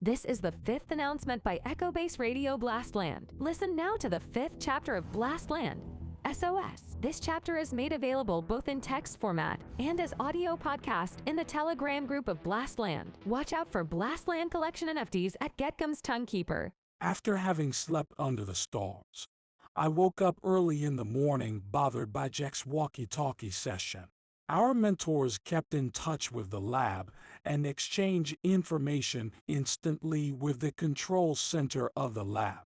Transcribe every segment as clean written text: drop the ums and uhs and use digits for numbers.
This is the fifth announcement by Echo Base Radio Blastland. Listen now to the fifth chapter of Blastland, S.O.S. This chapter is made available both in text format and as audio podcast in the Telegram group of Blastland. Watch out for Blastland collection NFTs at Getgum's Tonguekeeper. After having slept under the stars, I woke up early in the morning bothered by Jack's walkie-talkie session. Our mentors kept in touch with the lab and exchanged information instantly with the control center of the lab.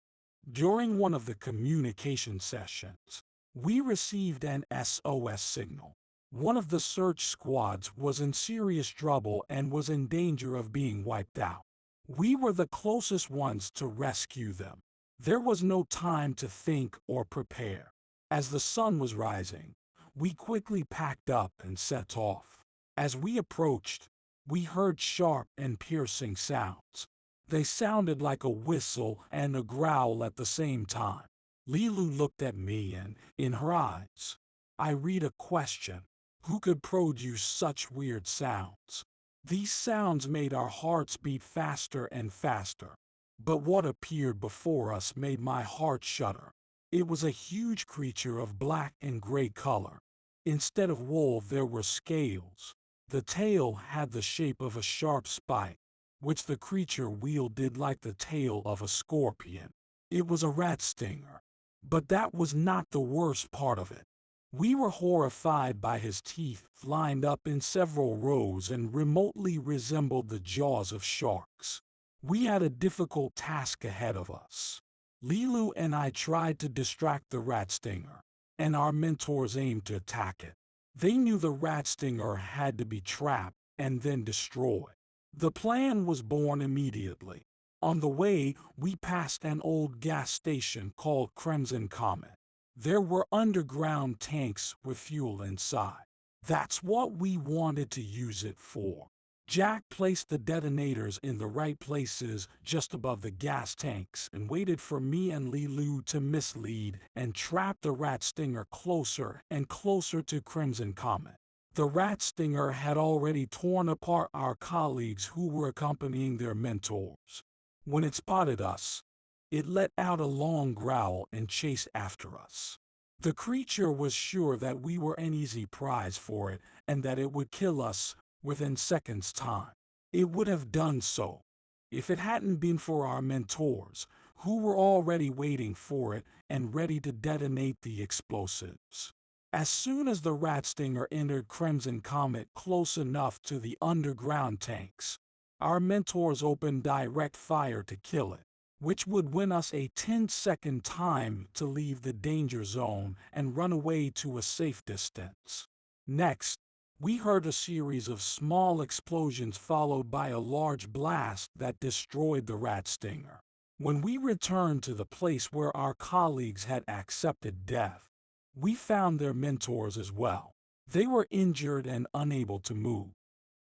During one of the communication sessions, we received an S.O.S. signal. One of the search squads was in serious trouble and was in danger of being wiped out. We were the closest ones to rescue them. There was no time to think or prepare. As the sun was rising, we quickly packed up and set off. As we approached, we heard sharp and piercing sounds. They sounded like a whistle and a growl at the same time. Lilu looked at me and, in her eyes, I read a question. Who could produce such weird sounds? These sounds made our hearts beat faster and faster. But what appeared before us made my heart shudder. It was a huge creature of black and gray color. Instead of wool, there were scales. The tail had the shape of a sharp spike, which the creature wielded like the tail of a scorpion. It was a rat stinger. But that was not the worst part of it. We were horrified by his teeth lined up in several rows and remotely resembled the jaws of sharks. We had a difficult task ahead of us. Lilu and I tried to distract the rat stinger, and our mentors aimed to attack it. They knew the rat stinger had to be trapped and then destroyed. The plan was born immediately. On the way, we passed an old gas station called Crimson Comet. There were underground tanks with fuel inside. That's what we wanted to use it for. Jack placed the detonators in the right places just above the gas tanks and waited for me and Lilu to mislead and trap the rat stinger closer and closer to Crimson Comet. The rat stinger had already torn apart our colleagues who were accompanying their mentors. When it spotted us, it let out a long growl and chased after us. The creature was sure that we were an easy prize for it and that it would kill us within seconds' time. It would have done so if it hadn't been for our mentors, who were already waiting for it and ready to detonate the explosives. As soon as the rat stinger entered Crimson Comet close enough to the underground tanks, our mentors opened direct fire to kill it, which would win us a 10-second time to leave the danger zone and run away to a safe distance. Next, we heard a series of small explosions followed by a large blast that destroyed the rat stinger. When we returned to the place where our colleagues had accepted death, we found their mentors as well. They were injured and unable to move.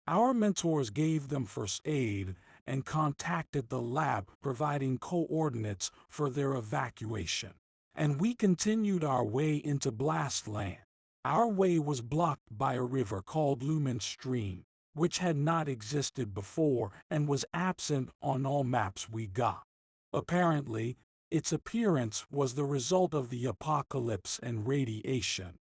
Our mentors gave them first aid and contacted the lab, providing coordinates for their evacuation. And we continued our way into Blastland. Our way was blocked by a river called Lumen Stream, which had not existed before and was absent on all maps we got. Apparently, its appearance was the result of the apocalypse and radiation.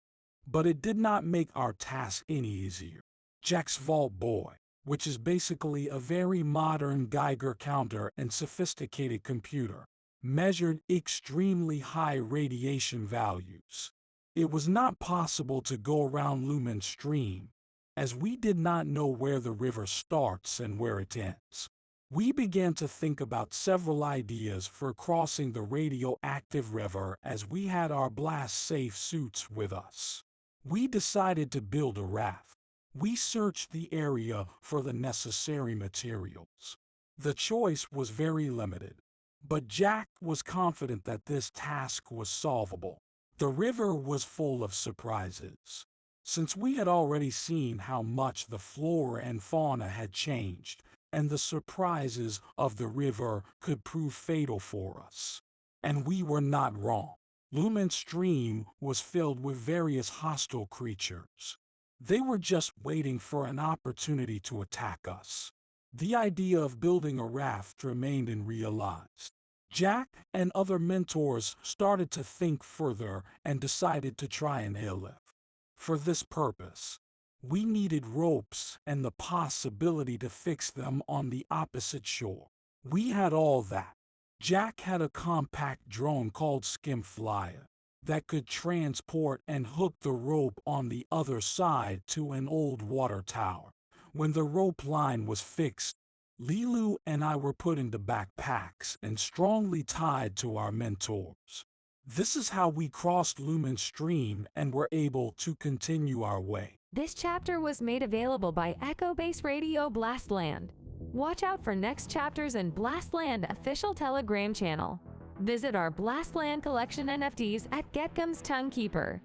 But it did not make our task any easier. Jack's Vault Boy, which is basically a very modern Geiger counter and sophisticated computer, measured extremely high radiation values. It was not possible to go around Lumen Stream, as we did not know where the river starts and where it ends. We began to think about several ideas for crossing the radioactive river as we had our blast-safe suits with us. We decided to build a raft. We searched the area for the necessary materials. The choice was very limited, but Jack was confident that this task was solvable. The river was full of surprises. Since we had already seen how much the flora and fauna had changed, and the surprises of the river could prove fatal for us. And we were not wrong. Lumen Stream was filled with various hostile creatures. They were just waiting for an opportunity to attack us. The idea of building a raft remained unrealized. Jack and other mentors started to think further and decided to try an airlift. For this purpose, we needed ropes and the possibility to fix them on the opposite shore. We had all that. Jack had a compact drone called Skim Flyer that could transport and hook the rope on the other side to an old water tower. When the rope line was fixed, Lilu and I were put into backpacks and strongly tied to our mentors. This is how we crossed Lumen Stream and were able to continue our way. This chapter was made available by Echo Base Radio Blastland. Watch out for next chapters in Blastland official Telegram channel. Visit our Blastland collection NFTs at Getcom's Tonguekeeper.